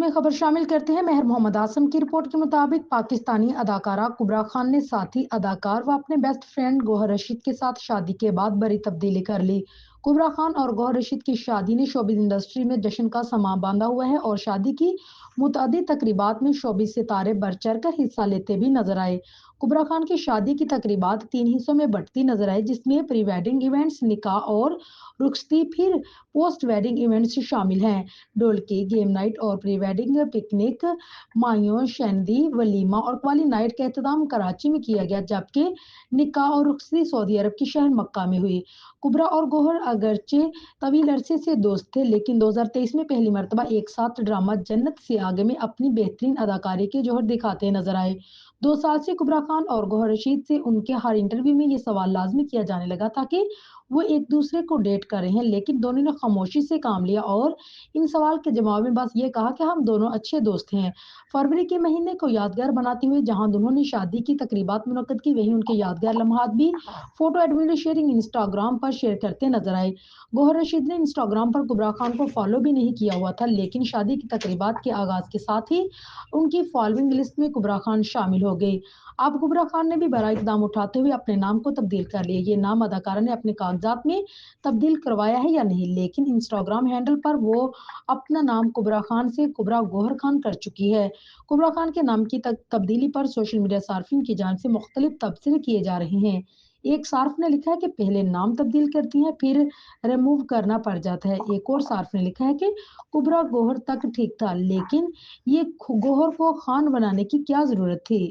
में खबर शामिल करते हैं। महर मोहम्मद आसम की रिपोर्ट के मुताबिक पाकिस्तानी अदाकारा कुबरा खान ने साथी अदाकार व अपने बेस्ट फ्रेंड गौहर रशीद के साथ शादी के बाद बड़ी तब्दीली कर ली। कुबरा खान और गौहर रशीद की शादी ने शोबिज इंडस्ट्री में जश्न का समा बांधा हुआ है और शादी की मुतअद्दिद तकरीबात में शोबिज सितारे बढ़ चढ़ कर हिस्सा लेते भी नजर आए। कुबरा खान की शादी की तकरीबात 3 हिस्सों में बंटती नजर आई, जिसमें प्री वेडिंग इवेंट्स, निकाह और रुखसती, फिर पोस्ट वेडिंग इवेंट्स शामिल हैं। ढोलकी, गेम नाइट और प्री वेडिंग पिकनिक, मायूं शैंदी, वलीमा और क्वाली नाइट का एहतमाम कराची में किया गया, जबकि निकाह और रुखसती सऊदी अरब की शहर मक्का में हुई। कुबरा और गौहर अगरचे तवील अरसे से दोस्त थे, लेकिन 2023 में पहली मर्तबा एक साथ ड्रामा जन्नत से आगे में अपनी बेहतरीन अदाकारी के जौहर दिखाते नजर आए। 2 साल से कुबरा खान और गौहर रशीद से उनके हर इंटरव्यू में ये सवाल लाजमी किया जाने लगा था कि वो एक दूसरे को डेट कर रहे हैं, लेकिन दोनों ने खामोशी से काम लिया और इन सवाल के जवाब में बस ये कहा कि हम दोनों अच्छे दोस्त हैं। फरवरी के महीने को यादगार बनाते हुए जहां दोनों ने शादी की तकरीबात मुनक्कद की, वहीं उनके यादगार लम्हात भी photo and video sharing Instagram पर शेयर करते नजर आए। गौहर रशीद ने इंस्टाग्राम पर कुबरा खान को फॉलो भी नहीं किया हुआ था, लेकिन शादी की तकरीबात के आगाज के साथ ही उनकी फॉलोइंग लिस्ट में कुबरा खान शामिल हो गई। अब कुबरा खान ने भी बड़ा इकदाम उठाते हुए अपने नाम को तब्दील कर लिया। ये नाम अदाकारा ने अपने कागजात में तब्दील करवाया है या नहीं, लेकिन इंस्टाग्राम हैंडल पर वो अपना नाम कुबरा खान से कुबरा गौहर खान कर चुकी है। कुबरा खान के नाम की तब्दीली पर सोशल मीडिया सार्फिन की जान से मुख्तलिफ तबसरे किए जा रहे हैं। एक सार्फ ने लिखा है कि पहले नाम तब्दील करती हैं, फिर रिमूव करना पड़ जाता है। एक और सार्फ ने लिखा है कि कुबरा गौहर तक ठीक था, लेकिन ये गौहर को खान बनाने की क्या जरूरत थी।